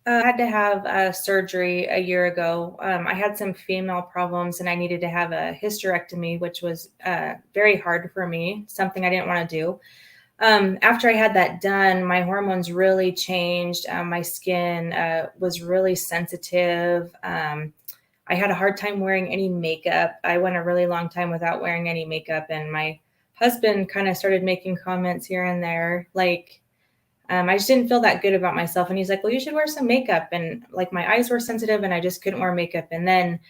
I had to have surgery a year ago. I had some female problems and I needed to have a hysterectomy, which was very hard for me, something I didn't want to do. After I had that done, my hormones really changed. My skin was really sensitive. I had a hard time wearing any makeup. I went a really long time without wearing any makeup, and my husband kind of started making comments here and there, like, I just didn't feel that good about myself. And he's like, well, you should wear some makeup. And like my eyes were sensitive and I just couldn't wear makeup. And then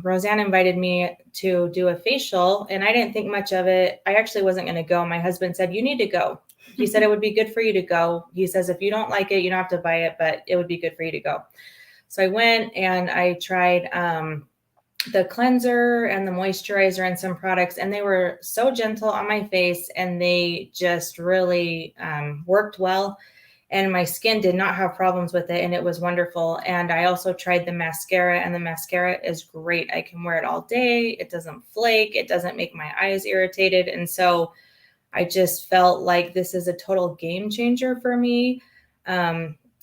Roseanne invited me to do a facial and I didn't think much of it. I actually wasn't going to go. My husband said, you need to go. He said, it would be good for you to go. He says, if you don't like it, you don't have to buy it, but it would be good for you to go. So I went and I tried the cleanser and the moisturizer and some products, and they were so gentle on my face and they just really worked well. And my skin did not have problems with it, and it was wonderful. And I also tried the mascara, and the mascara is great. I can wear it all day. It doesn't flake. It doesn't make my eyes irritated. And so I just felt like this is a total game changer for me.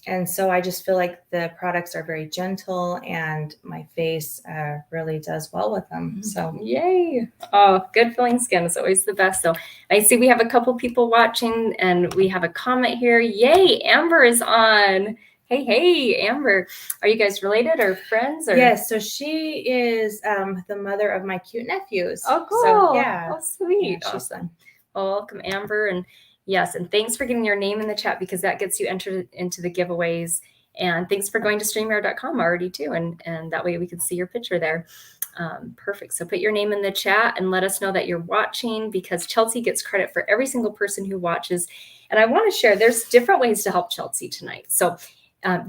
And so I just feel like the products are very gentle and my face really does well with them. So yay. Oh, good feeling skin is always the best. So I see we have a couple people watching and we have a comment here. Yay, Amber is on. Hey, Amber. Are you guys related or friends? Or? Yes, so she is the mother of my cute nephews. Oh, cool. So, yeah. Oh, sweet. Yeah, awesome. Well, welcome, Amber. And yes, and thanks for getting your name in the chat because that gets you entered into the giveaways. And thanks for going to streamyard.com already too. And that way we can see your picture there. Perfect. So put your name in the chat and let us know that you're watching because Chelci gets credit for every single person who watches. And I want to share, there's different ways to help Chelci tonight. So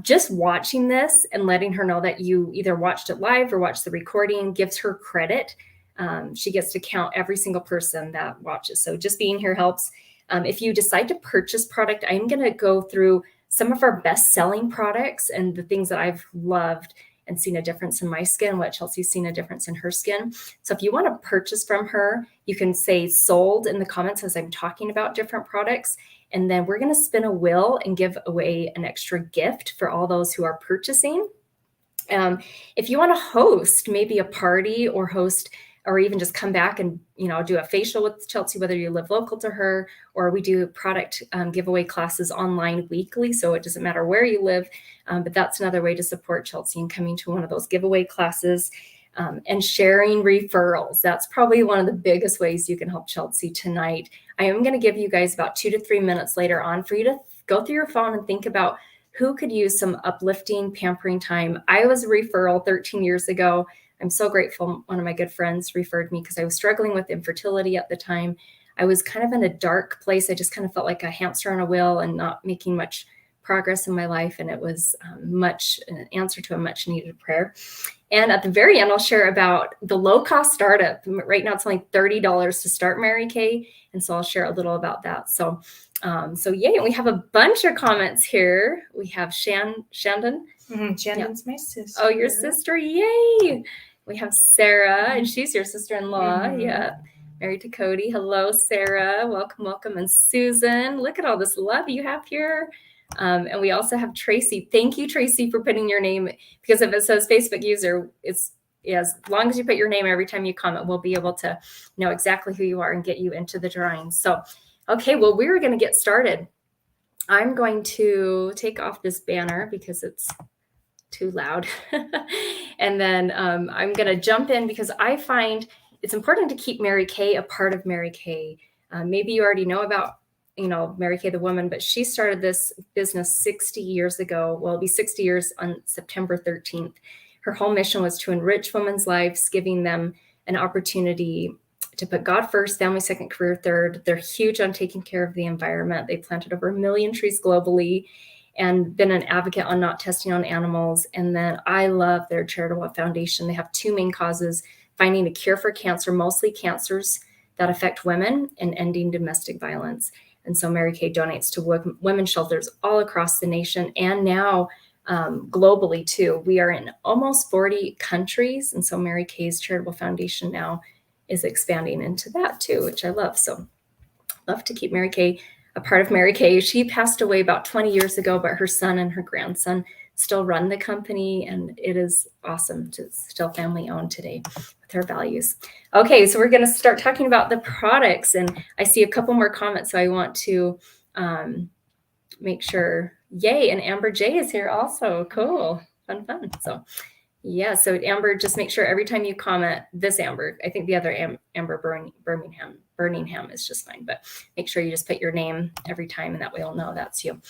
just watching this and letting her know that you either watched it live or watched the recording gives her credit. She gets to count every single person that watches. So just being here helps. If you decide to purchase product, I'm going to go through some of our best-selling products and the things that I've loved and seen a difference in my skin, what Chelci's seen a difference in her skin. So if you want to purchase from her, you can say sold in the comments as I'm talking about different products. And then we're going to spin a wheel and give away an extra gift for all those who are purchasing. If you want to host maybe a party or even just come back and, do a facial with Chelci, whether you live local to her, or we do product giveaway classes online weekly. So it doesn't matter where you live, but that's another way to support Chelci and coming to one of those giveaway classes and sharing referrals. That's probably one of the biggest ways you can help Chelci tonight. I am going to give you guys about 2 to 3 minutes later on for you to go through your phone and think about who could use some uplifting, pampering time. I was a referral 13 years ago. I'm so grateful. One of my good friends referred me because I was struggling with infertility at the time. I was kind of in a dark place. I just kind of felt like a hamster on a wheel and not making much progress in my life. And it was an answer to a much needed prayer. And at the very end, I'll share about the low-cost startup. Right now, it's only $30 to start Mary Kay. And so I'll share a little about that. So yay. And we have a bunch of comments here. We have Shandon. Shannon's my sister. Oh, your sister. Yay. We have Sarah, and she's your sister-in-law. Yeah. Married to Cody. Hello, Sarah. Welcome. And Susan, look at all this love you have here. And we also have Tracy. Thank you, Tracy, for putting your name, because if it says Facebook user, as long as you put your name every time you comment, we'll be able to know exactly who you are and get you into the drawing. So, okay, well, we're going to get started. I'm going to take off this banner because it's too loud. And then I'm going to jump in because I find it's important to keep Mary Kay a part of Mary Kay. Maybe you already know about, Mary Kay the woman, but she started this business 60 years ago. Well, it'll be 60 years on September 13th. Her whole mission was to enrich women's lives, giving them an opportunity to put God first, family second, career third. They're huge on taking care of the environment. They planted over 1 million trees globally and been an advocate on not testing on animals. And then I love their charitable foundation. They have 2 main causes: finding a cure for cancer, mostly cancers that affect women, and ending domestic violence. And so Mary Kay donates to women's shelters all across the nation and now globally too. We are in almost 40 countries. And so Mary Kay's charitable foundation now is expanding into that too, which I love. So love to keep Mary Kay a part of Mary Kay. She passed away about 20 years ago, but her son and her grandson still run the company, and it is awesome. It's still family owned today with her values. Okay, so we're going to start talking about the products, and I see a couple more comments, so I want to make sure. Yay, and Amber J is here also. Cool, fun. So yeah, so Amber, just make sure every time you comment, this Amber, I think the other Amber Birmingham is just fine, but make sure you just put your name every time, and that way I'll know that's you.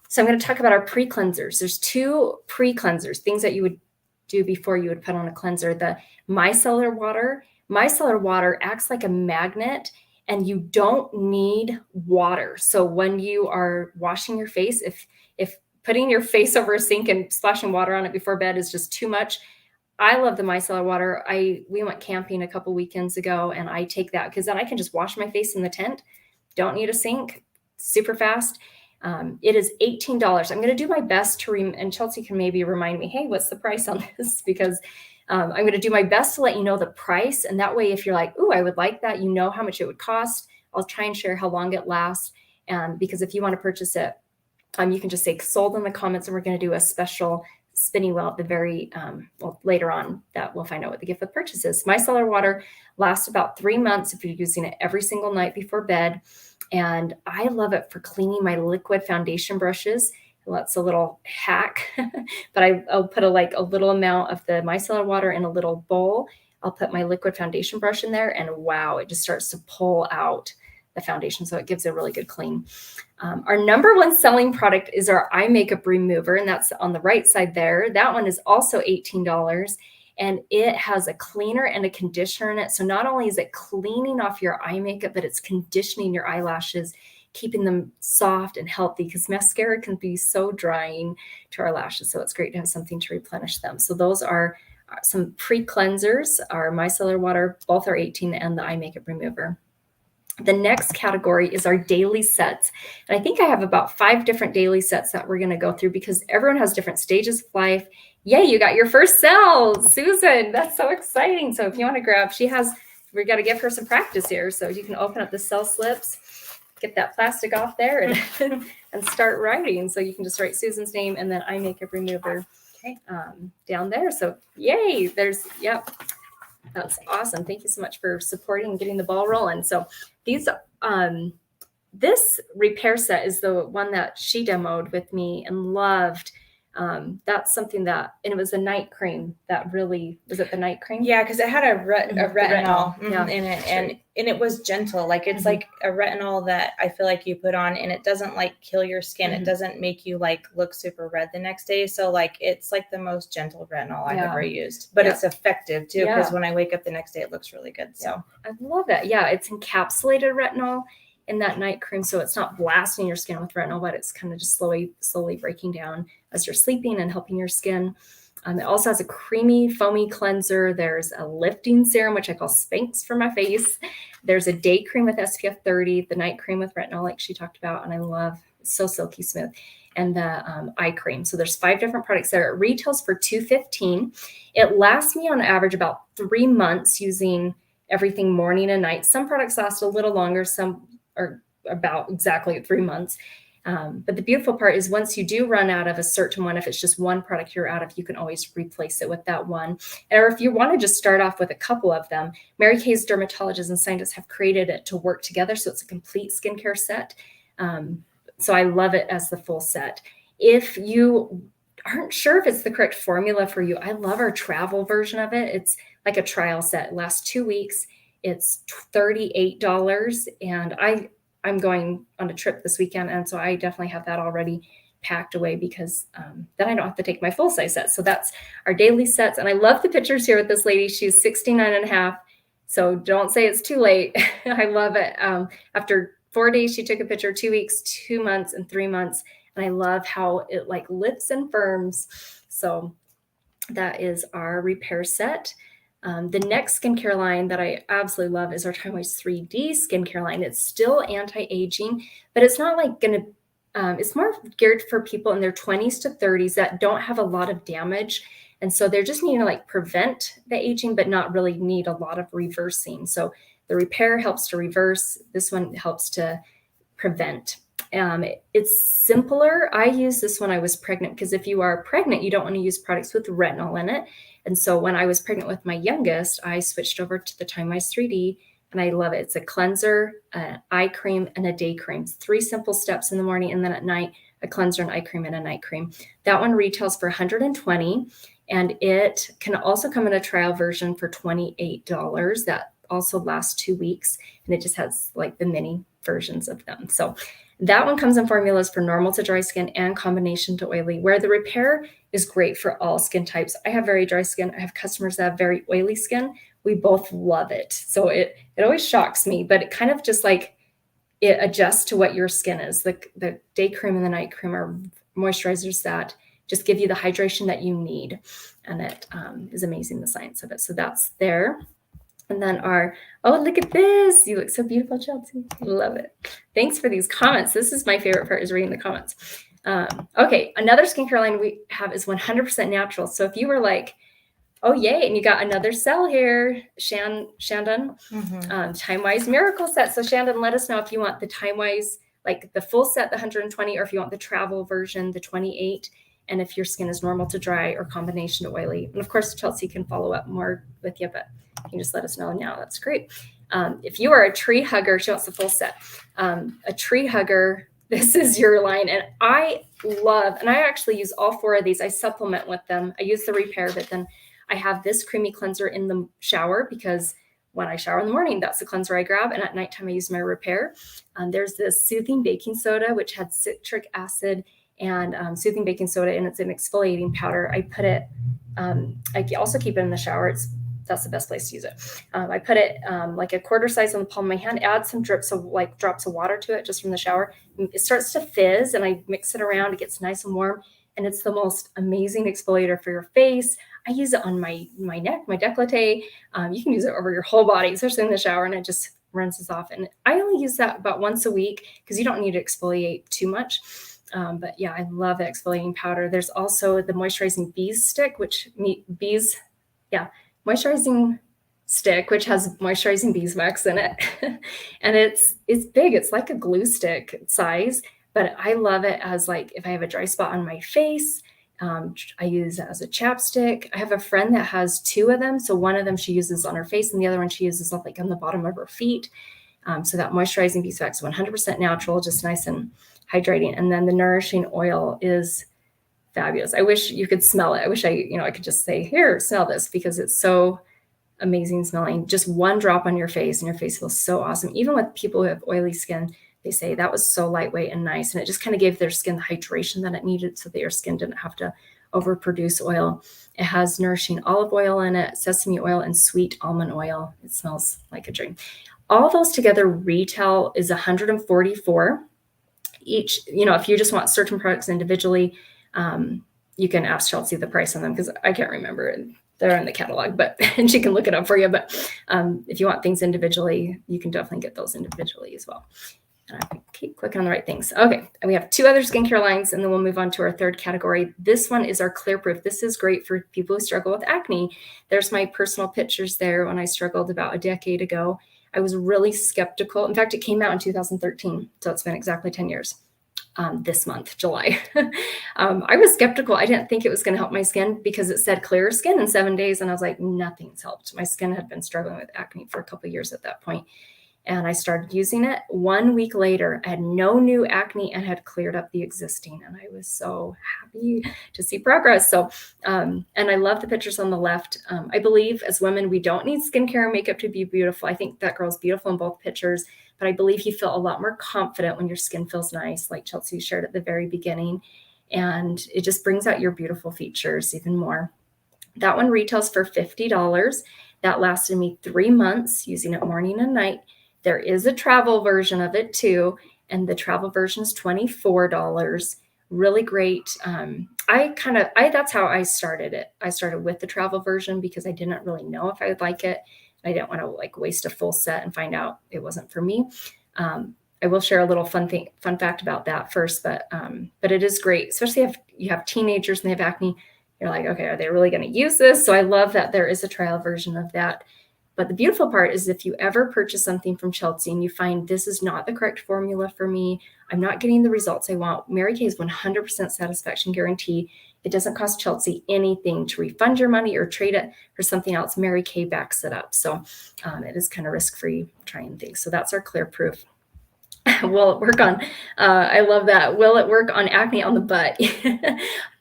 So I'm going to talk about our pre-cleansers. There's 2 pre-cleansers, things that you would do before you would put on a cleanser. The micellar water. Micellar water acts like a magnet, and you don't need water. So when you are washing your face, if putting your face over a sink and splashing water on it before bed is just too much, I love the micellar water. We went camping a couple weekends ago, and I take that because then I can just wash my face in the tent. Don't need a sink, super fast. It is $18. I'm going to do my best to and Chelci can maybe remind me, hey, what's the price on this? Because I'm going to do my best to let you know the price. And that way, if you're like, ooh, I would like that, you know how much it would cost. I'll try and share how long it lasts. Because if you want to purchase it, you can just say sold in the comments, and we're going to do a special spinning wheel at the very, later on, that we'll find out what the gift with purchase is. Micellar water lasts about 3 months if you're using it every single night before bed. And I love it for cleaning my liquid foundation brushes. That's a little hack, but I'll put a little amount of the micellar water in a little bowl. I'll put my liquid foundation brush in there, and wow, it just starts to pull out the foundation. So it gives a really good clean. Our number 1 selling product is our eye makeup remover, and that's on the right side there. That one is also $18. And it has a cleaner and a conditioner in it. So not only is it cleaning off your eye makeup, but it's conditioning your eyelashes, keeping them soft and healthy, because mascara can be so drying to our lashes. So it's great to have something to replenish them. So those are some pre-cleansers. Our micellar water, both are 18, and the eye makeup remover. The next category is our daily sets. And I think I have about 5 different daily sets that we're going to go through, because everyone has different stages of life. Yay, you got your first cell, Susan. That's so exciting. So if you want to grab, we got to give her some practice here. So you can open up the cell slips, get that plastic off there, and, and start writing. So you can just write Susan's name and then eye makeup remover down there. So yay, that's awesome. Thank you so much for supporting and getting the ball rolling. So this repair set is the one that she demoed with me and loved. That's something and it was a night cream that really, was it the night cream? Yeah, because it had a retinol Yeah. in it, and it was gentle. Like it's like a retinol that I feel like you put on, and it doesn't kill your skin. It doesn't make you look super red the next day. So it's the most gentle retinol I've ever used, but it's effective too, because when I wake up the next day, it looks really good. So I love it. Yeah, it's encapsulated retinol in that night cream, so it's not blasting your skin with retinol, but it's kind of just slowly breaking down as you're sleeping and helping your skin. It also has a creamy, foamy cleanser. There's a lifting serum, which I call Spanx for my face. There's a day cream with SPF 30, the night cream with retinol, like she talked about, and I love, it's so silky smooth, and the eye cream. So there's 5 different products there. It retails for $215. It lasts me on average about 3 months using everything morning and night. Some products last a little longer, some are about exactly 3 months. But the beautiful part is once you do run out of a certain one, if it's just one product you're out of, you can always replace it with that one. Or if you want to just start off with a couple of them, Mary Kay's dermatologists and scientists have created it to work together. So it's a complete skincare set. So I love it as the full set. If you aren't sure if it's the correct formula for you, I love our travel version of it. It's like a trial set. It lasts 2 weeks. It's $38. And I'm going on a trip this weekend, and so I definitely have that already packed away, because then I don't have to take my full size set. So that's our daily sets. And I love the pictures here with this lady. She's 69 and a half. So don't say it's too late. I love it. After 4 days, she took a picture, 2 weeks, 2 months, and 3 months. And I love how it lifts and firms. So that is our repair set. The next skincare line that I absolutely love is our Time Waste 3D skincare line. It's still anti-aging, but it's not it's more geared for people in their 20s to 30s that don't have a lot of damage. And so they're just needing to prevent the aging, but not really need a lot of reversing. So the repair helps to reverse. This one helps to prevent. It's simpler. I used this when I was pregnant because if you are pregnant, you don't want to use products with retinol in it. And so when I was pregnant with my youngest, I switched over to the Time Wise 3D, and I love it. It's a cleanser, an eye cream, and a day cream. It's 3 simple steps in the morning, and then at night, a cleanser, an eye cream, and a night cream. That one retails for $120, and it can also come in a trial version for $28. That also lasts 2 weeks, and it just has like the mini versions of them. So that one comes in formulas for normal to dry skin and combination to oily, where the repair is great for all skin types. I have very dry skin. I have customers that have very oily skin. We both love it. So it always shocks me, but it kind of just like it adjusts to what your skin is. The day cream and the night cream are moisturizers that just give you the hydration that you need. And it is amazing, the science of it. So that's there. And then oh, look at this. You look so beautiful, Chelci. Love it. Thanks for these comments. This is my favorite part, is reading the comments. Okay, another skincare line we have is 100% natural. So if you were like, oh, yay, and you got another sell here, Shandon, Time Wise Miracle Set. So Shandon, let us know if you want the Time Wise, like the full set, the 120, or if you want the travel version, the 28, and if your skin is normal to dry or combination to oily. And of course, Chelci can follow up more with you, but you can just let us know now. That's great. If you are a tree hugger, she wants the full set. A tree hugger, this is your line. And I love, and I actually use all 4 of these. I supplement with them. I use the repair, but then I have this creamy cleanser in the shower because when I shower in the morning, that's the cleanser I grab. And at nighttime, I use my repair. There's this soothing baking soda, which had citric acid and soothing baking soda, and it's an exfoliating powder. I put it, I also keep it in the shower. That's the best place to use it. I put it like a quarter size on the palm of my hand, add some drops of water to it just from the shower. It starts to fizz, and I mix it around. It gets nice and warm, and it's the most amazing exfoliator for your face. I use it on my neck, my décolleté. You can use it over your whole body, especially in the shower, and it just rinses off. And I only use that about once a week because you don't need to exfoliate too much. But yeah, I love the exfoliating powder. There's also the moisturizing bees stick, moisturizing stick, which has moisturizing beeswax in it. And it's big. It's like a glue stick size, but I love it as like, if I have a dry spot on my face, I use it as a chapstick. I have a friend that has 2 of them. So one of them she uses on her face and the other one she uses like on the bottom of her feet. So that moisturizing beeswax, 100% natural, just nice and hydrating. And then the nourishing oil is fabulous. I wish you could smell it. I wish I could just say, here, smell this, because it's so amazing smelling. Just one drop on your face and your face feels so awesome. Even with people who have oily skin, they say that was so lightweight and nice. And it just kind of gave their skin the hydration that it needed so that your skin didn't have to overproduce oil. It has nourishing olive oil in it, sesame oil, and sweet almond oil. It smells like a dream. All those together retail is $144 each. If you just want certain products individually, you can ask Chelci the price on them because I can't remember it. They're in the catalog, and she can look it up for you. But if you want things individually, you can definitely get those individually as well. And I keep clicking on the right things. Okay, and we have 2 other skincare lines, and then we'll move on to our third category. This one is our Clear Proof. This is great for people who struggle with acne. There's my personal pictures there when I struggled about a decade ago. I was really skeptical. In fact, it came out in 2013, so it's been exactly 10 years. This month, July. I was skeptical. I didn't think it was going to help my skin because it said clearer skin in 7 days. And I was like, nothing's helped. My skin had been struggling with acne for a couple of years at that point. And I started using it. 1 week later, I had no new acne and had cleared up the existing. And I was so happy to see progress. So, and I love the pictures on the left. I believe as women, we don't need skincare and makeup to be beautiful. I think that girl's beautiful in both pictures. But I believe you feel a lot more confident when your skin feels nice, like Chelci shared at the very beginning. And it just brings out your beautiful features even more. That one retails for $50. That lasted me 3 months using it morning and night. There is a travel version of it too. And the travel version is $24. Really great. That's how I started it. I started with the travel version because I didn't really know if I would like it. I didn't want to waste a full set and find out it wasn't for me. I will share a little fun fact about that first, but it is great, especially if you have teenagers and they have acne. You're like, okay, are they really going to use this? So I love that there is a trial version of that. But the beautiful part is if you ever purchase something from Chelci and you find this is not the correct formula for me, I'm not getting the results I want, Mary Kay's 100% satisfaction guarantee. It doesn't cost Chelci anything to refund your money or trade it for something else. Mary Kay backs it up. So it is kind of risk-free trying things. So that's our clear proof. Will it work on, I love that. Will it work on acne on the butt?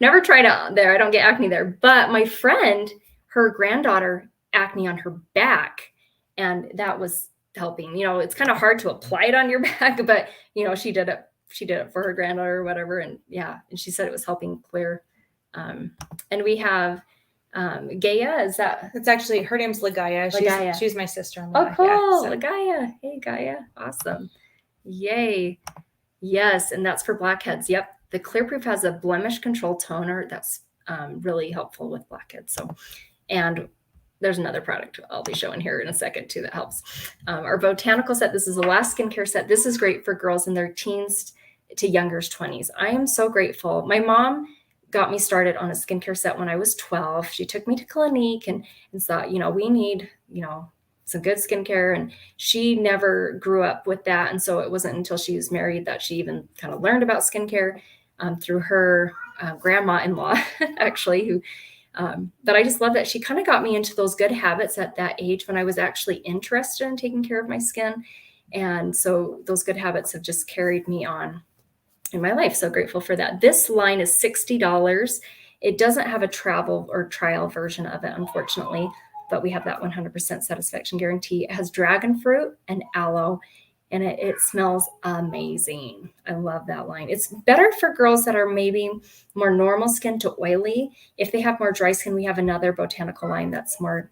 Never tried it there. I don't get acne there. But my friend, her granddaughter, acne on her back, and that was helping. It's kind of hard to apply it on your back, but she did it for her granddaughter or whatever. And and she said it was helping clear. And we have Gaia, is that? It's actually, her name's Ligaya. She's my sister-in-law. Oh, cool. Ligaya. Hey, Gaia. Awesome. Yay. Yes. And that's for blackheads. Yep. The Clear Proof has a blemish control toner that's really helpful with blackheads. So, and there's another product I'll be showing here in a second too that helps. Our botanical set, this is the last skincare set. This is great for girls in their teens to younger's 20s. I am so grateful. My mom got me started on a skincare set when I was 12. She took me to Clinique and thought, we need, some good skincare. And she never grew up with that. And so it wasn't until she was married that she even kind of learned about skincare through her grandma-in-law, actually, who, but I just love that she kind of got me into those good habits at that age when I was actually interested in taking care of my skin. And so those good habits have just carried me on in my life. So grateful for that. This line is $60. It doesn't have a travel or trial version of it, unfortunately, but we have that 100% satisfaction guarantee. It has dragon fruit and aloe, and it smells amazing. I love that line. It's better for girls that are maybe more normal skin to oily. If they have more dry skin, we have another botanical line that's more,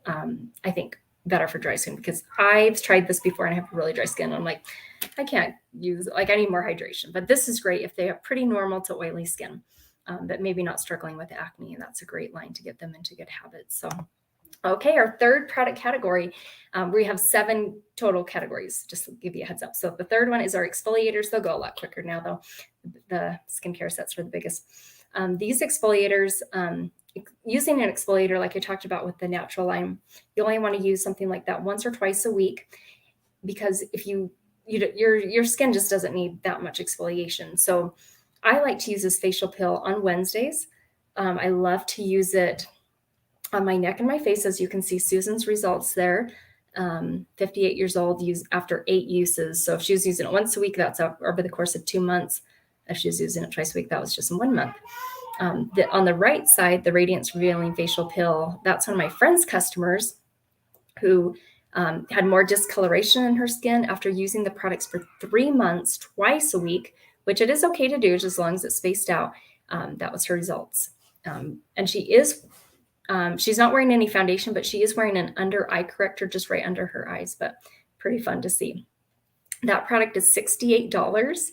I think, better for dry skin, because I've tried this before and I have really dry skin. I'm like, I can't use, I need more hydration. But this is great if they have pretty normal to oily skin, but maybe not struggling with acne. And that's a great line to get them into good habits. So, okay, our third product category, we have 7 total categories, just to give you a heads up. So the third one is our exfoliators. They'll go a lot quicker now, though. The skincare sets are the biggest. These exfoliators, using an exfoliator like I talked about with the natural line, you only want to use something like that once or twice a week, because if your skin just doesn't need that much exfoliation. So I like to use this facial pill on Wednesdays. I love to use it on my neck and my face. As you can see, Susan's results there, 58 years old, after 8 uses. So if she was using it once a week, that's over the course of 2 months. If she was using it twice a week, that was just in 1 month. On the right side, the Radiance Revealing Facial Pill, that's one of my friend's customers who had more discoloration in her skin after using the products for 3 months, twice a week, which it is okay to do as long as it's spaced out. That was her results. And she's not wearing any foundation, but she is wearing an under eye corrector just right under her eyes, but pretty fun to see. That product is $68.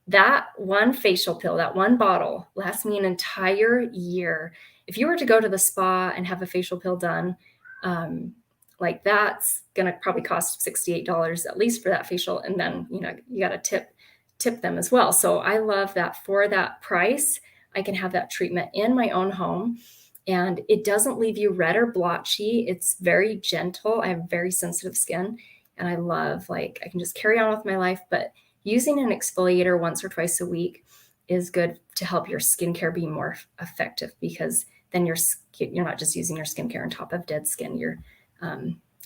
That one facial pill, that one bottle, lasts me an entire year. If you were to go to the spa and have a facial pill done, like that's going to probably cost $68 at least for that facial. And then, you got to tip them as well. So I love that for that price, I can have that treatment in my own home. And it doesn't leave you red or blotchy. It's very gentle. I have very sensitive skin, and I love, I can just carry on with my life. But using an exfoliator once or twice a week is good to help your skincare be more effective, because then you're not just using your skincare on top of dead skin. You're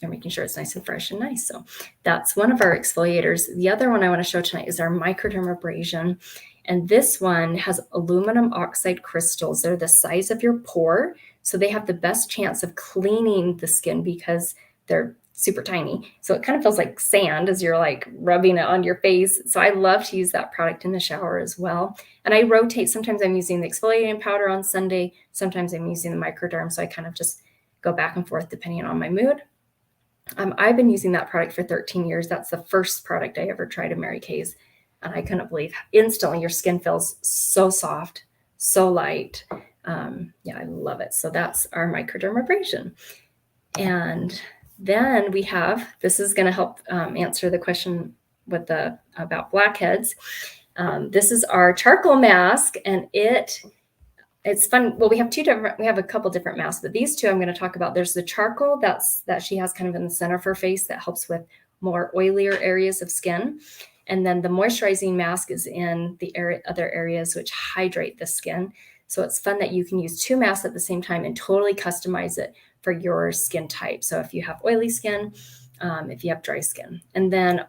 making sure it's nice and fresh and nice. So that's one of our exfoliators. The other one I want to show tonight is our microdermabrasion. And this one has aluminum oxide crystals. They're the size of your pore. So they have the best chance of cleaning the skin because they're super tiny. So it kind of feels like sand as you're rubbing it on your face. So I love to use that product in the shower as well. And I rotate. Sometimes I'm using the exfoliating powder on Sunday. Sometimes I'm using the microderm. So I kind of just go back and forth depending on my mood. I've been using that product for 13 years. That's the first product I ever tried at Mary Kay's. And I couldn't believe instantly your skin feels so soft, so light. I love it. So that's our microdermabrasion. And then we have, this is going to help answer the question about blackheads. This is our charcoal mask, and it it's fun. Well, we have a couple different masks, but these two I'm going to talk about. There's the charcoal that she has kind of in the center of her face that helps with more oilier areas of skin. And then the moisturizing mask is in the other areas which hydrate the skin. So it's fun that you can use two masks at the same time and totally customize it for your skin type. So if you have oily skin, if you have dry skin. And then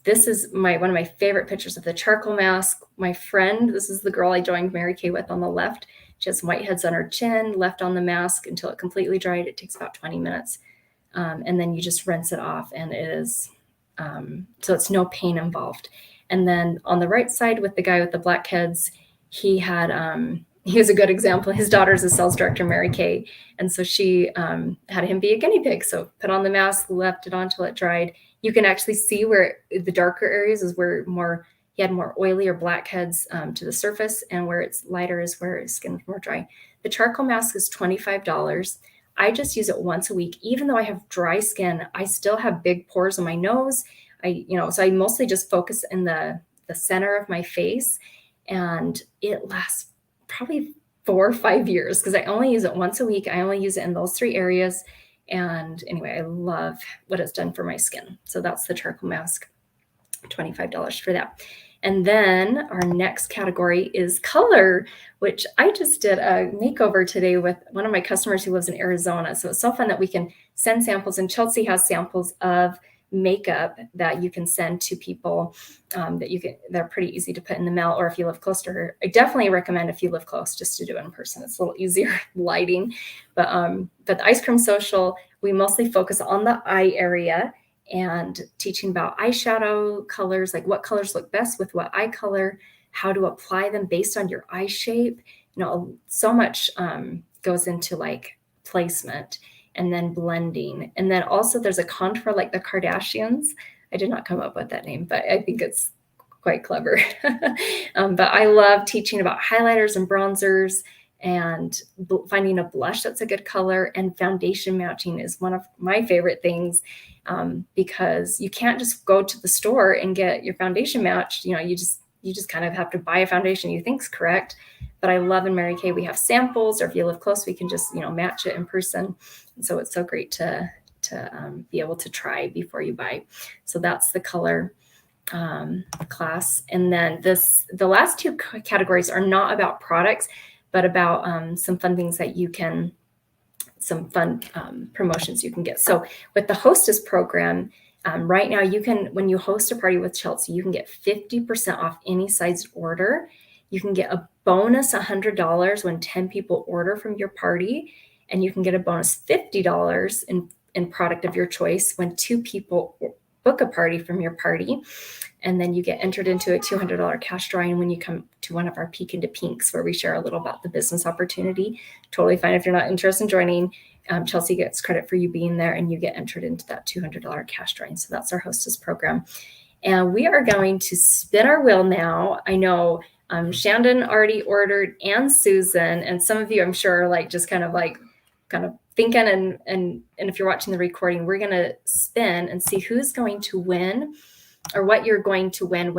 this is one of my favorite pictures of the charcoal mask. My friend, this is the girl I joined Mary Kay with on the left. She has whiteheads on her chin, left on the mask until it completely dried. It takes about 20 minutes. And then you just rinse it off, and it is, so it's no pain involved. And then on the right side with the guy with the blackheads, he was a good example. His daughter's a sales director, Mary Kay. And so she had him be a guinea pig. So put on the mask, left it on till it dried. You can actually see where the darker areas is where he had more oily or blackheads to the surface, and where it's lighter is where his skin is more dry. The charcoal mask is $25. I just use it once a week. Even though I have dry skin, I still have big pores on my nose. So I mostly just focus in the center of my face, and it lasts probably 4 or 5 years because I only use it once a week. I only use it in those 3 areas. And anyway, I love what it's done for my skin. So that's the charcoal mask, $25 for that. And then our next category is color, which I just did a makeover today with one of my customers who lives in Arizona. So it's so fun that we can send samples, and Chelci has samples of makeup that you can send to people they're pretty easy to put in the mail, or if you live close to her. I definitely recommend if you live close just to do it in person. It's a little easier lighting. But the Ice Cream Social, we mostly focus on the eye area and teaching about eyeshadow colors, like what colors look best with what eye color, how to apply them based on your eye shape. So much goes into like placement, and then blending. And then also there's a contour like the Kardashians. I did not come up with that name, but I think it's quite clever. But I love teaching about highlighters and bronzers, and finding a blush that's a good color, and foundation matching is one of my favorite things, because you can't just go to the store and get your foundation matched. You just kind of have to buy a foundation you think's correct. But I love in Mary Kay, we have samples, or if you live close, we can just, match it in person. And so it's so great to be able to try before you buy. So that's the color class. And then the last 2 categories are not about products, but about some fun things that some fun promotions you can get. So with the Hostess program, right now when you host a party with Chelci, you can get 50% off any size order. You can get a bonus $100 when 10 people order from your party, and you can get a bonus $50 in product of your choice when 2 people book a party from your party. And then you get entered into a $200 cash drawing when you come to one of our Peek into Pinks, where we share a little about the business opportunity. Totally fine if you're not interested in joining. Chelci gets credit for you being there, and you get entered into that $200 cash drawing. So that's our Hostess program. And we are going to spin our wheel now. I know Shandon already ordered, and Susan, and some of you I'm sure are like just kind of thinking, and if you're watching the recording, we're going to spin and see who's going to win, or what you're going to win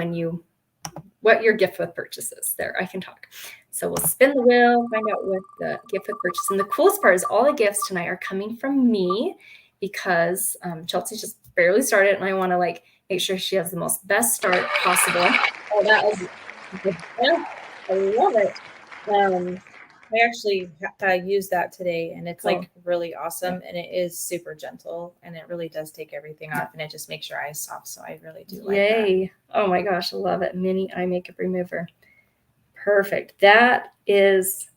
what your gift with purchase is. There, I can talk. So we'll spin the wheel, find out what the gift with purchase. And the coolest part is all the gifts tonight are coming from me, because Chelci just barely started, and I want to make sure she has the best start possible. Oh, that was the best. I love it. I actually used that today, and it's really awesome, and it is super gentle, and it really does take everything off, and it just makes your eyes soft. So I really do like that. Oh my gosh, I love it. Mini eye makeup remover. Perfect. That is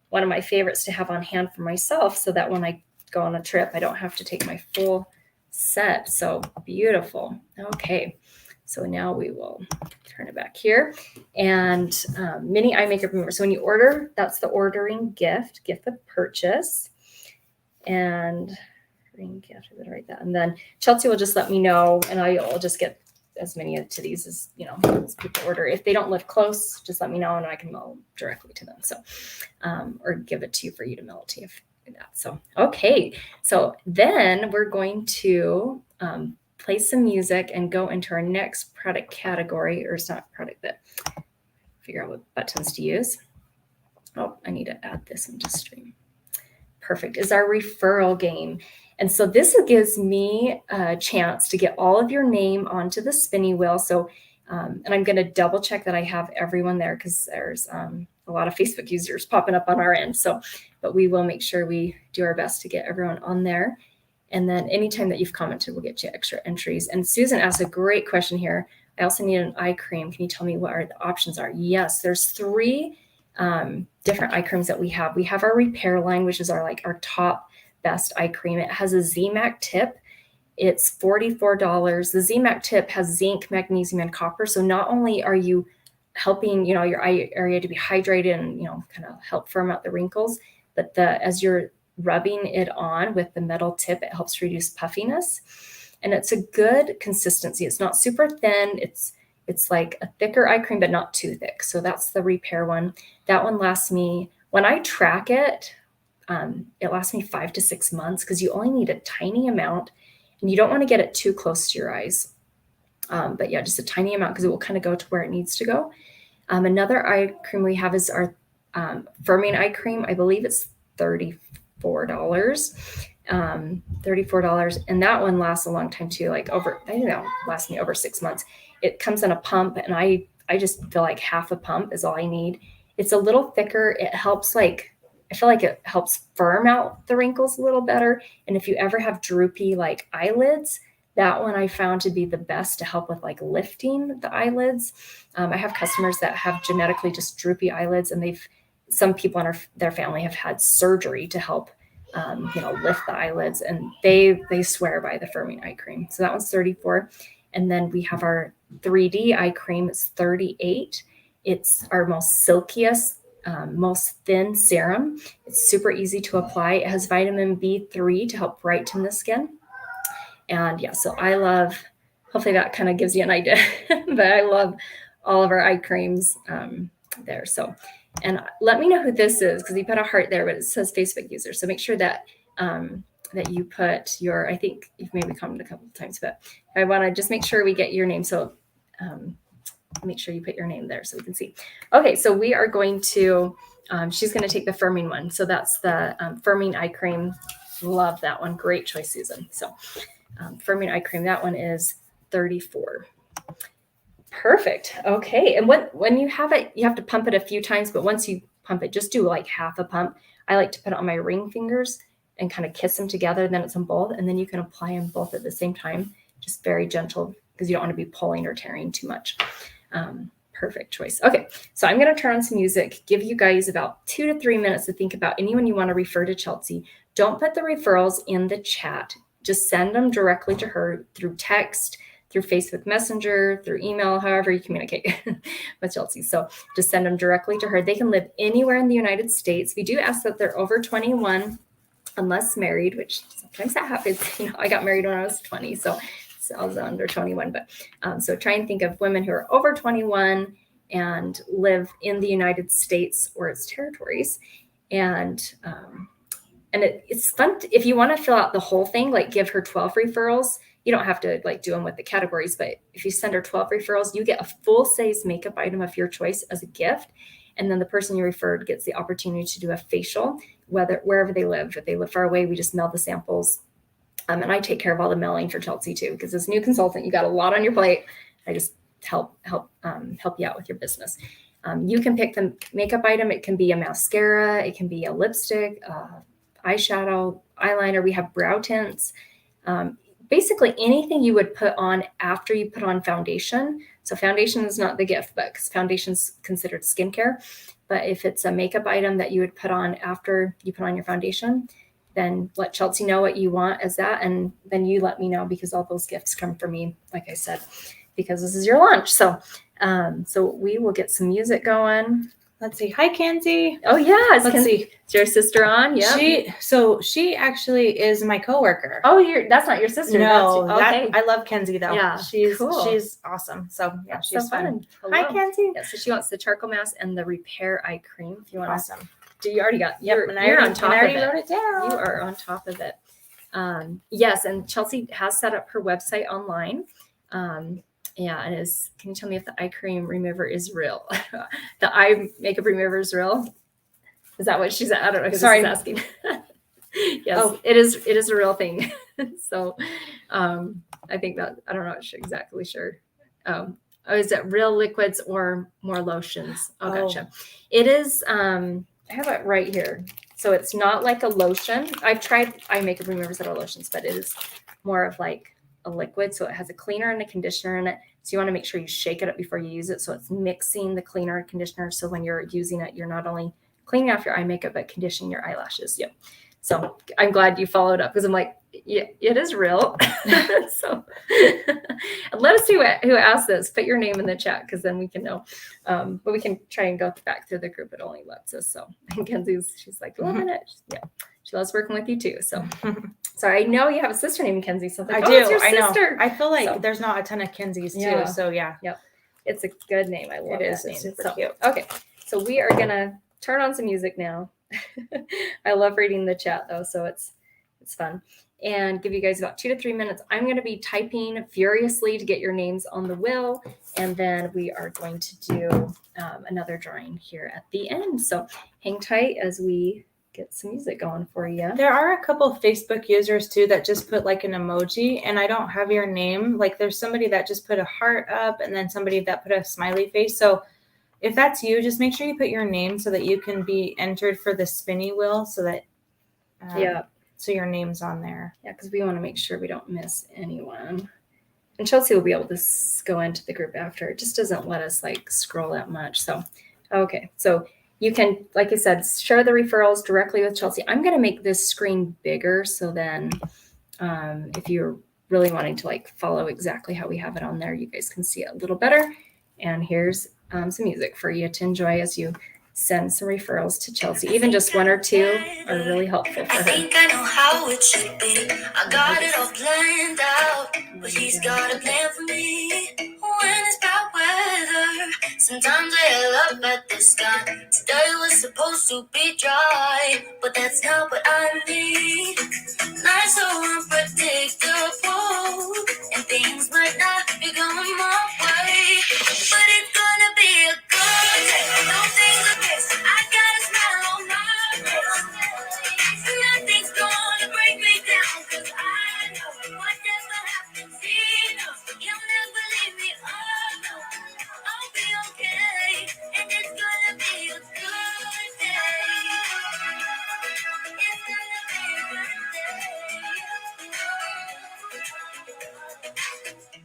one of my favorites to have on hand for myself, so that when I go on a trip, I don't have to take my full set. So beautiful. Okay. So now we will turn it back here, and mini eye makeup remover. So when you order, that's the ordering gift of purchase, and ring gift. I better write that. And then Chelci will just let me know, and I'll just get as many of these as as people order. If they don't live close, just let me know, and I can mail directly to them. So, or give it to you for you to mail it to you. So okay. So then we're going to play some music and go into our next product category, or it's not product, but figure out what buttons to use. Oh, I need to add this into stream. Perfect. Is our referral game. And so this gives me a chance to get all of your name onto the spinning wheel. So, and I'm going to double check that I have everyone there because there's a lot of Facebook users popping up on our end. So, but we will make sure we do our best to get everyone on there. And then anytime that you've commented, we'll get you extra entries. And Susan asked a great question here. I also need an eye cream. Can you tell me what the options are? Yes, there's 3 different eye creams that we have. We have our repair line, which is our top best eye cream. It has a ZMAC tip. It's $44. The ZMAC tip has zinc, magnesium, and copper. So not only are you helping, your eye area to be hydrated and, kind of help firm out the wrinkles, but as you're rubbing it on with the metal tip, it helps reduce puffiness. And it's a good consistency. It's not super thin. It's like a thicker eye cream, but not too thick. So that's the repair one. That one lasts me, when I track it, it lasts me 5 to 6 months because you only need a tiny amount and you don't want to get it too close to your eyes. But yeah, just a tiny amount because it will kind of go to where it needs to go. Another eye cream we have is our firming eye cream. I believe it's $34. $34. And that one lasts a long time too, lasts me over 6 months. It comes in a pump and I just feel like half a pump is all I need. It's a little thicker. It helps I feel like it helps firm out the wrinkles a little better. And if you ever have droopy eyelids, that one I found to be the best to help with lifting the eyelids. I have customers that have genetically just droopy eyelids, and some people in their family have had surgery to help lift the eyelids, and they swear by the firming eye cream. So that one's $34. And then we have our 3D eye cream. It's $38. It's our most silkiest, most thin serum. It's super easy to apply. It has vitamin B3 to help brighten the skin. And yeah, so hopefully that kind of gives you an idea, but I love all of our eye creams there. So, and let me know who this is because you put a heart there, but it says Facebook user. So make sure that that you put I think you've maybe commented a couple of times, but I want to just make sure we get your name. So make sure you put your name there so we can see. Okay, so we are going to, she's going to take the firming one. So that's the firming eye cream. Love that one. Great choice, Susan. So firming eye cream, that one is $34. Perfect. Okay. And when you have it, you have to pump it a few times, but once you pump it, just do half a pump. I like to put it on my ring fingers and kind of kiss them together. Then it's on both, and then you can apply them both at the same time. Just very gentle because you don't want to be pulling or tearing too much. Perfect choice. Okay. So I'm going to turn on some music, give you guys about 2 to 3 minutes to think about anyone you want to refer to Chelci. Don't put the referrals in the chat. Just send them directly to her through text, through Facebook Messenger, through email, however you communicate with Chelci. So just send them directly to her. They can live anywhere in the United States. We do ask that they're over 21, unless married, which sometimes that happens. I got married when I was 20, so I was under 21. But so try and think of women who are over 21 and live in the United States or its territories. And it's fun if you want to fill out the whole thing, give her 12 referrals. You don't have to do them with the categories, but if you send her 12 referrals, you get a full size makeup item of your choice as a gift. And then the person you referred gets the opportunity to do a facial, wherever they live. If they live far away, we just mail the samples. And I take care of all the mailing for Chelci too, because as a new consultant, you got a lot on your plate. I just help you out with your business. You can pick the makeup item. It can be a mascara. It can be a lipstick, eyeshadow, eyeliner. We have brow tints. Basically anything you would put on after you put on foundation. So foundation is not the gift, but because foundation's considered skincare. But if it's a makeup item that you would put on after you put on your foundation, then let Chelci know what you want as that. And then you let me know, because all those gifts come from me, like I said, because this is your launch. So, so we will get some music going. Let's see. Hi, Kenzie. Oh, yes. Let's see. Is your sister on? Yeah. She actually is my coworker. Oh, that's not your sister. No. Okay. I love Kenzie though. Yeah. She's cool. She's awesome. So yeah, That's she's so fun. Hi, Kenzie. Yeah. So she wants the charcoal mask and the repair eye cream. If you want. Awesome. You already got. Yep. You're on top of it. I already wrote it down. You are on top of it. Yes, and Chelci has set up her website online. Yeah, it is. Can you tell me if the eye cream remover is real? The eye makeup remover is real? Is that what she's? I don't know who Sorry. this is asking. Yes, it is a real thing. So I think that I don't know exactly sure. Is it real liquids or more lotions? Oh, gotcha. It is. I have it right here. So it's not like a lotion. I've tried eye makeup removers that are lotions, but it is more of like a liquid. So it has a cleaner and a conditioner in it. So you want to make sure you shake it up before you use it. So it's mixing the cleaner and conditioner. So when you're using it, you're not only cleaning off your eye makeup, but conditioning your eyelashes. Yep. So I'm glad you followed up because I'm like, yeah, it is real. So let us see who asked this. Put your name in the chat because then we can know. But we can try and go back through the group. It only lets us. So she's like, loving it. Yeah, she loves working with you too. So I know you have a sister named Kenzie. So like, I do. It's your sister. I feel like there's not a ton of Kenzies too. So yeah. Yep. It's a good name. I love it. It's name. super cute. Okay. So we are gonna turn on some music now. I love reading the chat though, so it's fun. And give you guys about 2 to 3 minutes. I'm going to be typing furiously to get your names on the wheel, and then we are going to do another drawing here at the end. So hang tight as we get some music going for you. There are a couple of Facebook users too that just put like an emoji, and I don't have your name. Like there's somebody that just put a heart up, and then somebody that put a smiley face. So if that's you, just make sure you put your name so that you can be entered for the spinny wheel so that so your name's on there. Yeah, because we want to make sure we don't miss anyone. And Chelci will be able to go into the group after. It just doesn't let us like scroll that much. So, okay. So you can, like I said, share the referrals directly with Chelci. I'm going to make this screen bigger. So then if you're really wanting to like follow exactly how we have it on there, you guys can see it a little better. And here's some music for you to enjoy as you send some referrals to Chelci. Even just 1 or 2 are really helpful for her. I think I know how it should be. I got it all planned out, but he's got a plan for me. When it's bad weather, sometimes I look up at the sky. Today was supposed to be dry, but that's not what I need. Nights so unpredictable, and things might not be going my way, but it's gonna be a good day. Don't think of this, I got a smile on my face. Nothing's gonna break me down, cause I know whatever happens, he knows he'll never leave me alone. I'll be okay, and it's gonna be a good day. It's gonna be a good day.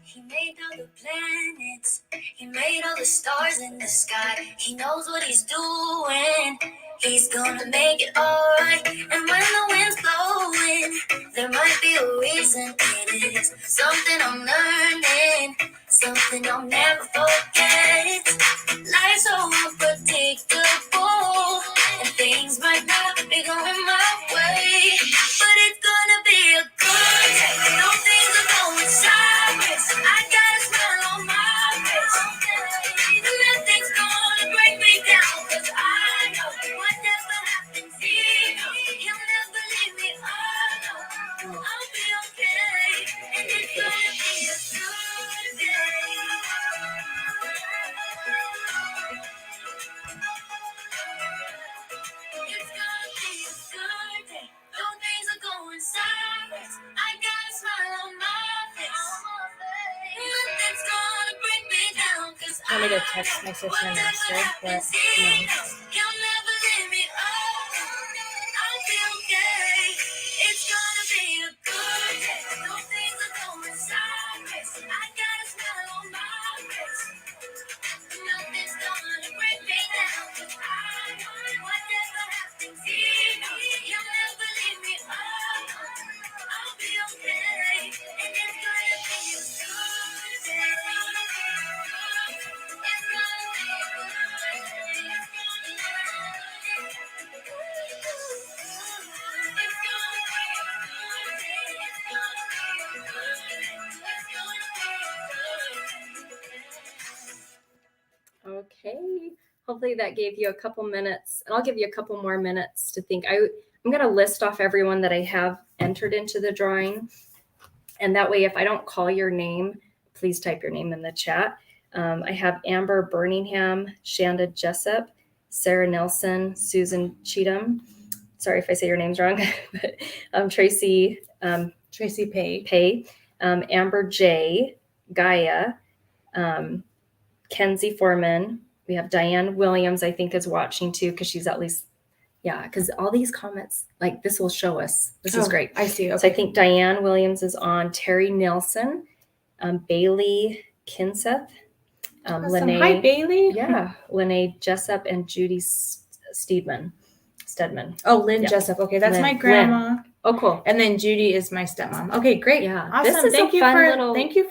He made all the planets, he made all the stars in the sky. He knows what he's doing, he's gonna make it alright. And when the wind's blowing, there might be a reason. It is something I'm learning, something I'll never forget. Life's so unpredictable, and things might not be going my way, but it's gonna be a good day. No things are going sideways, I got a smile on my face. Nothing's gonna break me down, cause I know whatever happens, he'll never leave me alone. I'll be okay, and it's gonna be a good day. It's gonna be a good day. Though things are going sideways, I got a smile on my face. Nothing's gonna break me down, cause I want me to text my sister and ask her, but he'll never leave me alone. I'll be okay. It's gonna be a good day. Though things are going sideways, I got a smile on my face. Nothing's gonna break me down, cause I know whatever happens, he'll never leave me alone. I'll be okay, and it's gonna be a good day. It's gonna be a good day. It's gonna be a Okay, hopefully that gave you a couple minutes, and I'll give you a couple more minutes to think. I'm going to list off everyone that I have entered into the drawing, and that way if I don't call your name, please type your name in the chat. I have Amber Birmingham, Shanda Jessup, Sarah Nelson, Susan Cheatham. Sorry if I say your names wrong, but Tracy Tracy Pay. Pay, Amber J, Gaia, Kenzie Foreman. We have Diane Williams, I think, is watching too, because she's at least, because all these comments, like this will show us. This is great. I see. Okay. So I think Diane Williams is on, Terry Nelson, Bailey Kinseth, Awesome. Hi, Bailey. Yeah, Lene Jessup and Judy Stedman. Oh, Lynn Jessup. Okay, that's my grandma. Lynn. Oh, cool. And then Judy is my stepmom. Okay, great. Yeah, awesome. This is thank you for coming.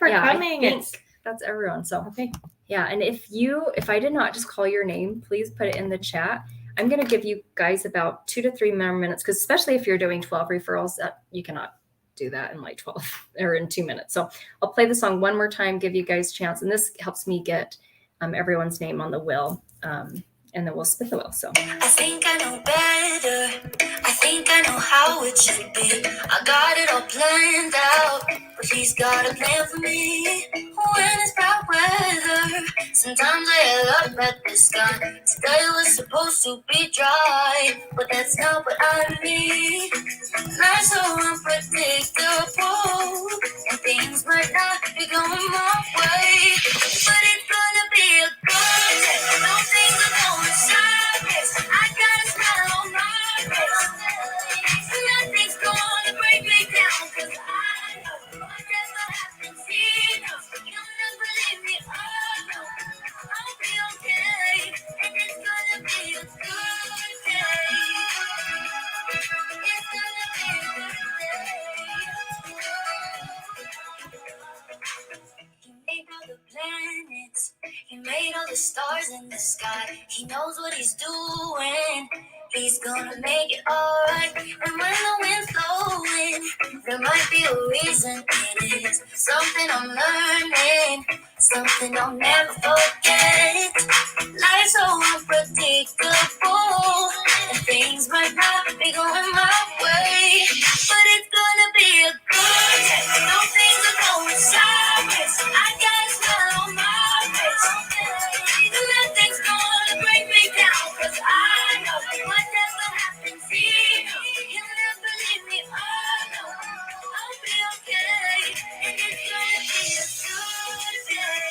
I think that's everyone. So okay. Yeah, and if I did not just call your name, please put it in the chat. I'm going to give you guys about 2 to 3 more minutes, because especially if you're doing 12 referrals, you cannot do that in like 12 or in 2 minutes. So I'll play the song one more time, give you guys a chance, and this helps me get everyone's name on the wheel, and then we'll spin the wheel. So I think I know better. I think I know how it should be. I got it all planned out, but he's got a plan for me. When it's bad weather, sometimes I look at the sky. Today was supposed to be dry, but that's not what I need. Life's so unpredictable, and things might not be going my way, but it's gonna be a good day. No things are going sideways. I got a smile on my face. Nothing's gonna break me down, 'cause I know whatever happens, he knows. He'll never leave me alone. I'll be okay, and it's gonna be a good day. It's gonna be a good day. He made all the planets, he made all the stars in the sky. He knows what he's doing, he's gonna make it alright. And when the wind's blowing, there might be a reason. It is something I'm learning, something I'll never forget. Life's so unpredictable, and things might not be going my way, but it's gonna be a good day. No things are going sideways. I got a smile on my face. Nothing's gonna break me down, 'cause I know whatever happens, he knows. He'll never leave me alone. I'll be okay, and it's gonna be a good day.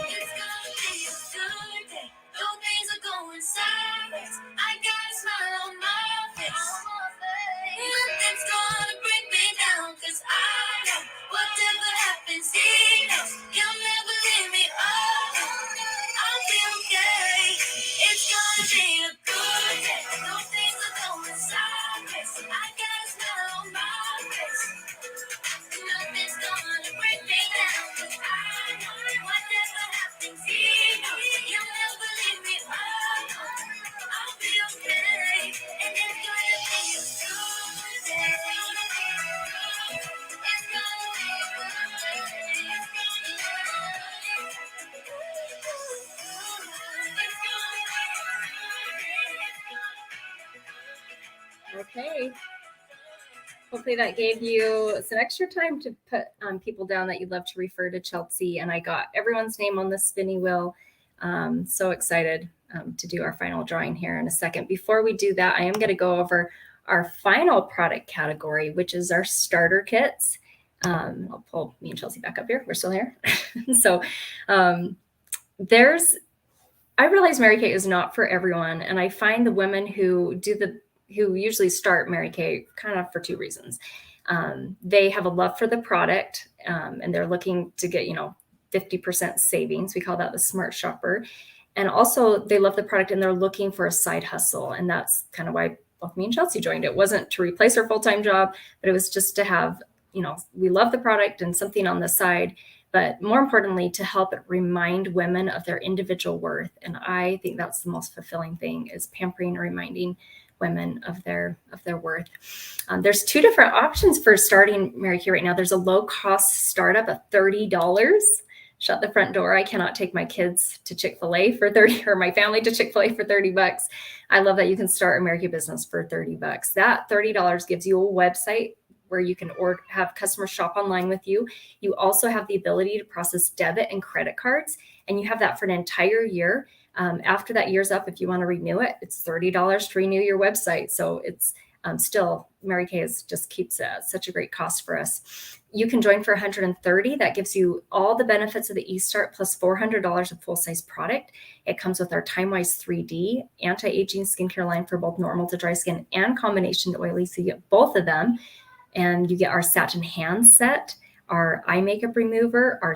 It's gonna be a good day. No things are going sideways. I got a smile on my face. Nothing's gonna bring me down, 'cause I know whatever happens, he knows. He'll never leave me alone. I'll be okay. It's gonna be a good day. No things are going sideways. I got a smile on my face. Nothing's gonna break me down, 'cause I know whatever happens, he knows. He'll never leave me alone. I'll be okay, and it's gonna be a good day. It's gonna be a good day. okay. Hopefully that gave you some extra time to put people down that you'd love to refer to Chelci. And I got everyone's name on the spinny wheel. So excited to do our final drawing here in a second. Before we do that, I am going to go over our final product category, which is our starter kits. I'll pull me and Chelci back up here. We're still here. So I realize Mary Kay is not for everyone. And I find the women who usually start Mary Kay kind of for 2 reasons. They have a love for the product, and they're looking to get, 50% savings. We call that the smart shopper. And also they love the product and they're looking for a side hustle. And that's kind of why both me and Chelci joined. It wasn't to replace our full-time job, but it was just to have, we love the product and something on the side, but more importantly, to help remind women of their individual worth. And I think that's the most fulfilling thing, is pampering and reminding women of their worth. There's 2 different options for starting Mary Kay right now. There's a low-cost startup of $30. Shut the front door. I cannot take my kids to Chick-fil-A for 30, or my family to Chick-fil-A for $30. I love that you can start a Mary Kay business for $30. That $30 gives you a website where you can have customers shop online with you. You also have the ability to process debit and credit cards, and you have that for an entire year. After that year's up, if you want to renew it, it's $30 to renew your website. So it's still, Mary Kay just keeps such a great cost for us. You can join for $130. That gives you all the benefits of the eStart plus $400 of full-size product. It comes with our TimeWise 3D anti-aging skincare line for both normal to dry skin and combination to oily. So you get both of them. And you get our satin hand set, our eye makeup remover, our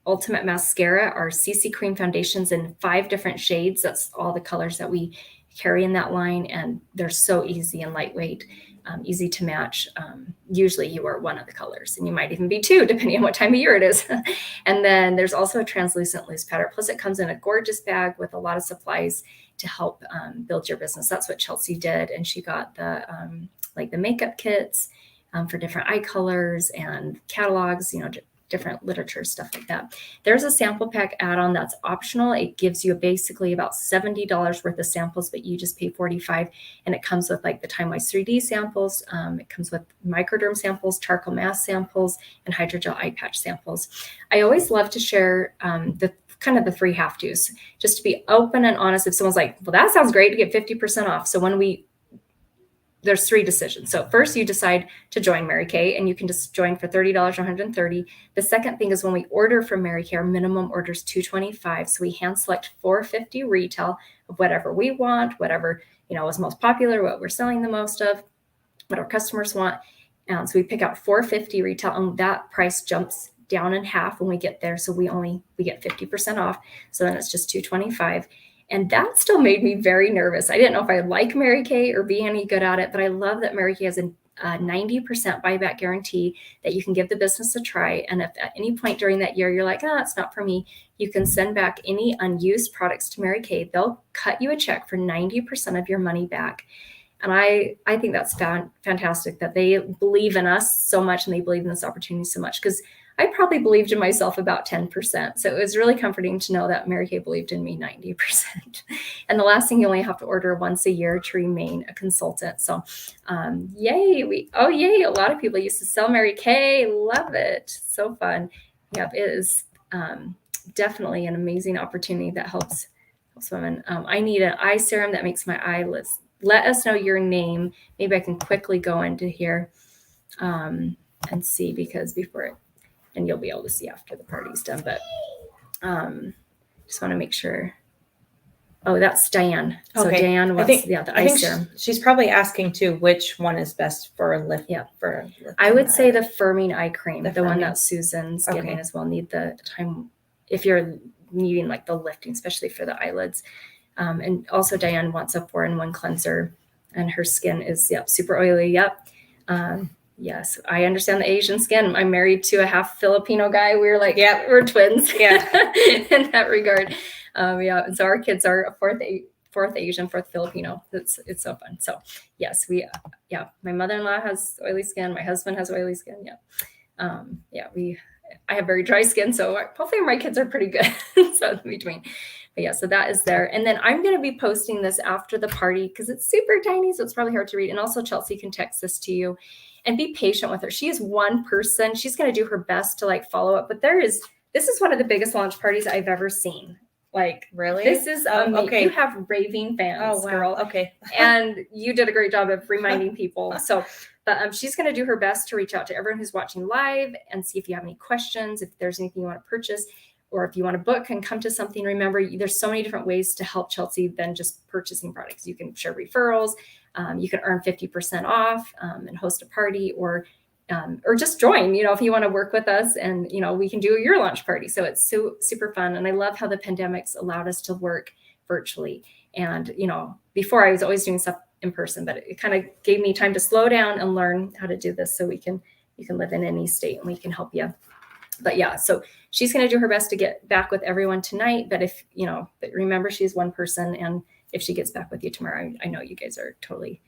ultimate mascara, our CC cream foundations in 5 different shades. That's all the colors that we carry in that line, and they're so easy and lightweight, easy to match. Usually you wear one of the colors, and you might even be 2 depending on what time of year it is. And then there's also a translucent loose powder. Plus it comes in a gorgeous bag with a lot of supplies to help build your business. That's what Chelci did, and she got the like the makeup kits for different eye colors and catalogs, different literature, stuff like that. There's a sample pack add-on that's optional. It gives you basically about $70 worth of samples, but you just pay $45. And it comes with like the TimeWise 3D samples. It comes with microderm samples, charcoal mask samples, and hydrogel eye patch samples. I always love to share the 3 have-tos, just to be open and honest. If someone's like, well, that sounds great to get 50% off. So there's 3 decisions. So first you decide to join Mary Kay, and you can just join for $30 or $130. The second thing is when we order from Mary Kay, our minimum order is $225. So we hand select $450 retail of whatever we want, whatever, is most popular, what we're selling the most of, what our customers want. So we pick out $450 retail, and that price jumps down in half when we get there. So we get 50% off. So then it's just $225. And that still made me very nervous. I didn't know if I like Mary Kay or be any good at it, but I love that Mary Kay has a 90% buyback guarantee that you can give the business a try. And if at any point during that year you're like, it's not for me, you can send back any unused products to Mary Kay. They'll cut you a check for 90% of your money back. And I think that's fantastic that they believe in us so much, and they believe in this opportunity so much, because I probably believed in myself about 10%. So it was really comforting to know that Mary Kay believed in me 90%. And the last thing, you only have to order once a year to remain a consultant. So yay. A lot of people used to sell Mary Kay. Love it. So fun. Yep, it is definitely an amazing opportunity that helps women. I need an eye serum that makes my eyelids. Let us know your name. Maybe I can quickly go into here and see, because and you'll be able to see after the party's done, but just want to make sure. Oh, that's Diane. So Okay. Diane wants the eye serum. She's probably asking too, which one is best for lift. Yeah. For I would say the firming eye cream, the one firming. that Susan's getting as well. Need the time if you're needing like the lifting, especially for the eyelids. And also Diane wants a 4-in-1 cleanser, and her skin is super oily. Yep. Yes, I understand the Asian skin. I'm married to a half Filipino guy. We're like, we're twins. Yeah, in that regard. And so our kids are a fourth Asian, 4th Filipino. It's so fun. So yes, my mother-in-law has oily skin. My husband has oily skin. I have very dry skin, so hopefully my kids are pretty good. So in between. But so that is there. And then I'm going to be posting this after the party because it's super tiny, so it's probably hard to read. And also Chelci can text this to you, and be patient with her. She is one person. She's going to do her best to follow up. But this is one of the biggest launch parties I've ever seen. Really? This is okay. You have raving fans, wow. Girl. Okay. And you did a great job of reminding people. So, but she's going to do her best to reach out to everyone who's watching live and see if you have any questions, if there's anything you want to purchase, or if you want to book and come to something. Remember, there's so many different ways to help Chelci than just purchasing products. You can share referrals. You can earn 50% off and host a party, or just join, if you want to work with us, and, we can do your launch party. So it's super fun. And I love how the pandemic's allowed us to work virtually. And, before I was always doing stuff in person, but it kind of gave me time to slow down and learn how to do this, so you can live in any state and we can help you. But so she's going to do her best to get back with everyone tonight. But if, but remember, she's one person, and if she gets back with you tomorrow, I know you guys are totally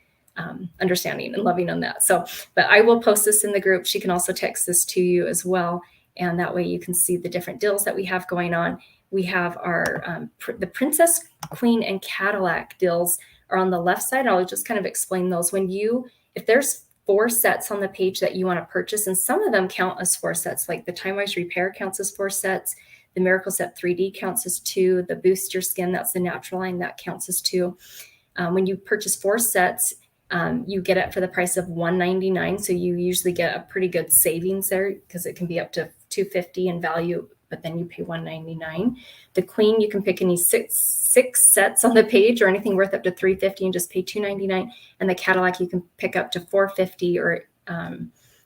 understanding and loving on that. So, but I will post this in the group. She can also text this to you as well. And that way you can see the different deals that we have going on. We have our, the Princess, Queen, and Cadillac deals are on the left side. I'll just kind of explain those. If there's 4 sets on the page that you want to purchase, and some of them count as 4 sets, like the Time Wise Repair counts as 4 sets. The Miracle Set 3D counts as 2. The Boost Your Skin, that's the natural line, that counts as 2. When you purchase 4 sets, you get it for the price of $199. So you usually get a pretty good savings there because it can be up to $250 in value, but then you pay $199. The Queen, you can pick any six sets on the page or anything worth up to $350 and just pay $299. And the Cadillac, you can pick up to $450 or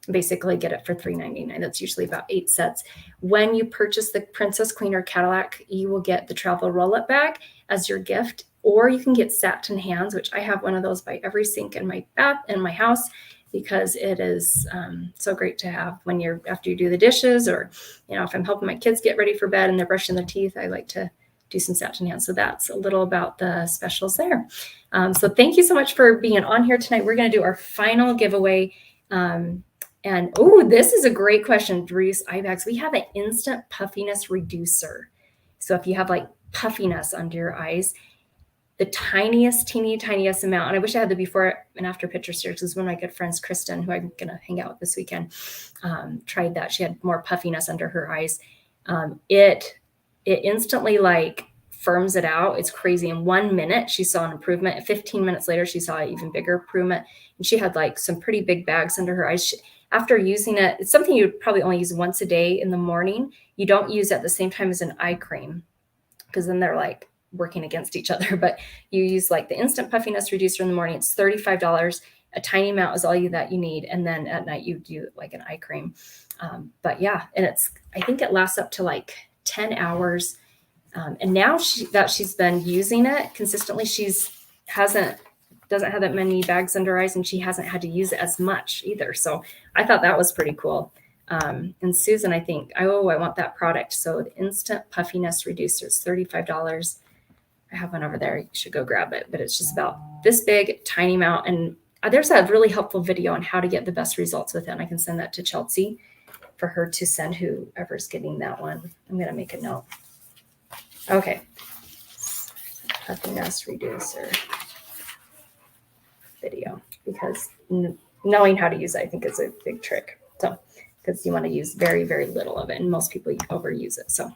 basically get it for $399. That's usually about 8 sets. When you purchase the Princess, Queen, or Cadillac, you will get the travel roll-up bag as your gift, or you can get satin hands, which I have one of those by every sink in my bath in my house because it is so great to have when you're after you do the dishes, or if I'm helping my kids get ready for bed and they're brushing their teeth, I like to do some satin hands. So that's a little about the specials there. So thank you so much for being on here tonight. We're going to do our final giveaway. And this is a great question, Bruce Ibex. We have an instant puffiness reducer. So if you have like puffiness under your eyes, the tiniest amount, and I wish I had the before and after pictures here because one of my good friends, Kristen, who I'm going to hang out with this weekend, tried that. She had more puffiness under her eyes. It instantly like firms it out. It's crazy. In 1 minute, she saw an improvement. 15 minutes later, she saw an even bigger improvement. And she had like some pretty big bags under her eyes. After using it, it's something you would probably only use once a day in the morning. You don't use it at the same time as an eye cream because then they're like working against each other. But you use like the instant puffiness reducer in the morning. It's $35. A tiny amount is all that you need. And then at night you do like an eye cream. But yeah, and I think it lasts up to like 10 hours. And now that she's been using it consistently, doesn't have that many bags under her eyes, and she hasn't had to use it as much either. So I thought that was pretty cool. And Susan, I think, I want that product. So the instant puffiness reducer is $35. I have one over there. You should go grab it, but it's just about this big, tiny amount. And there's a really helpful video on how to get the best results with it. And I can send that to Chelci for her to send whoever's getting that one. I'm going to make a note. Okay. Puffiness reducer video, because knowing how to use it, I think is a big trick. So, because you want to use very, very little of it, and most people overuse it. So,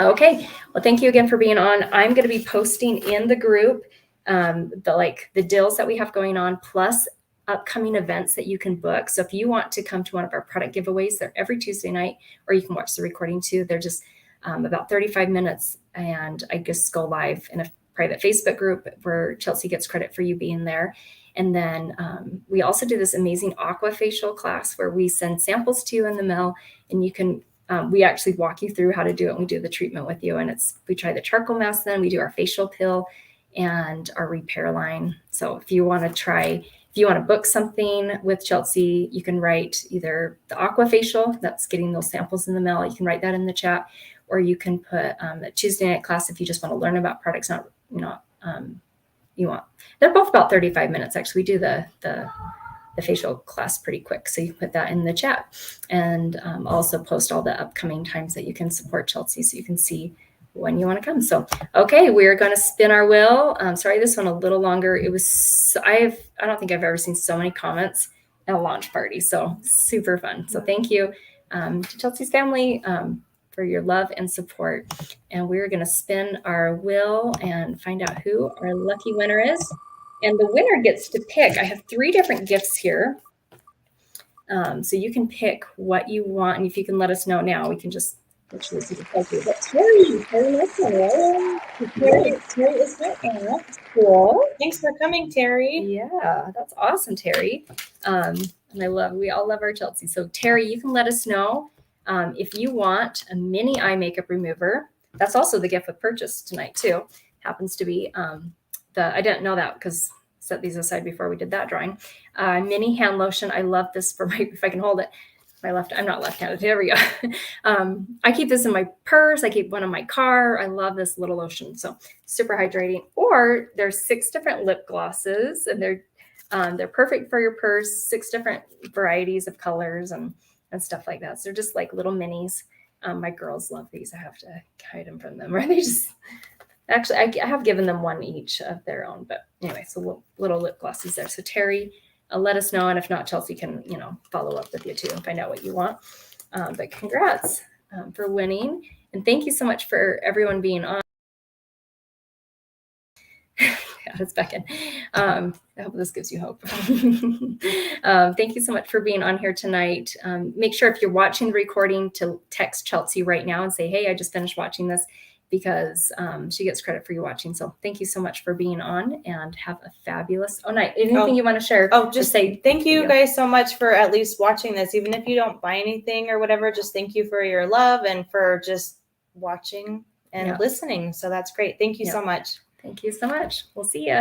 okay. Well, thank you again for being on. I'm going to be posting in the group the deals that we have going on, plus upcoming events that you can book. So if you want to come to one of our product giveaways, they're every Tuesday night, or you can watch the recording too. They're just about 35 minutes, and I just go live in a private Facebook group where Chelci gets credit for you being there. And then we also do this amazing aqua facial class where we send samples to you in the mail, and you can we actually walk you through how to do it. And we do the treatment with you, and we try the charcoal mask, then we do our facial pill and our repair line. So if you want to book something with Chelci, you can write either the aqua facial, that's getting those samples in the mail. You can write that in the chat, or you can put a Tuesday night class if you just want to learn about products. They're both about 35 minutes. Actually, we do the facial class pretty quick. So you can put that in the chat, and also post all the upcoming times that you can support Chelci so you can see when you want to come. So, okay, we're going to spin our wheel. Sorry, this one a little longer. It was, I don't think I've ever seen so many comments at a launch party. So super fun. So thank you to Chelci's family for your love and support. And we're going to spin our wheel and find out who our lucky winner is. And the winner gets to pick. I have 3 different gifts here. So you can pick what you want. And if you can let us know now, we can just actually see the photo. But Terry is my aunt. Cool. Thanks for coming, Terry. Yeah, that's awesome, Terry. And we all love our Chelci. So Terry, you can let us know if you want a mini eye makeup remover. That's also the gift of purchase tonight too. Happens to be I didn't know that because set these aside before we did that drawing. Mini hand lotion. I love this for if I can hold it. I'm not left-handed. There we go. I keep this in my purse. I keep one in my car. I love this little lotion. So super hydrating. Or there's 6 different lip glosses, and they're perfect for your purse. 6 different varieties of colors and stuff like that. So they're just like little minis. My girls love these. I have to hide them from them, or they just actually I have given them one each of their own. But anyway, so little lip glosses there. So Terry, let us know. And if not, Chelci can, follow up with you too and find out what you want. But congrats for winning. And thank you so much for everyone being on. Yeah, it's Beckon. I hope this gives you hope. Thank you so much for being on here tonight. Make sure if you're watching the recording to text Chelci right now and say, hey, I just finished watching this, because she gets credit for you watching. So thank you so much for being on, and have a fabulous night. Anything you want to share? Just say thank you guys so much for at least watching this. Even if you don't buy anything or whatever, just thank you for your love and for just watching and listening. So that's great. Thank you so much. Thank you so much. We'll see you.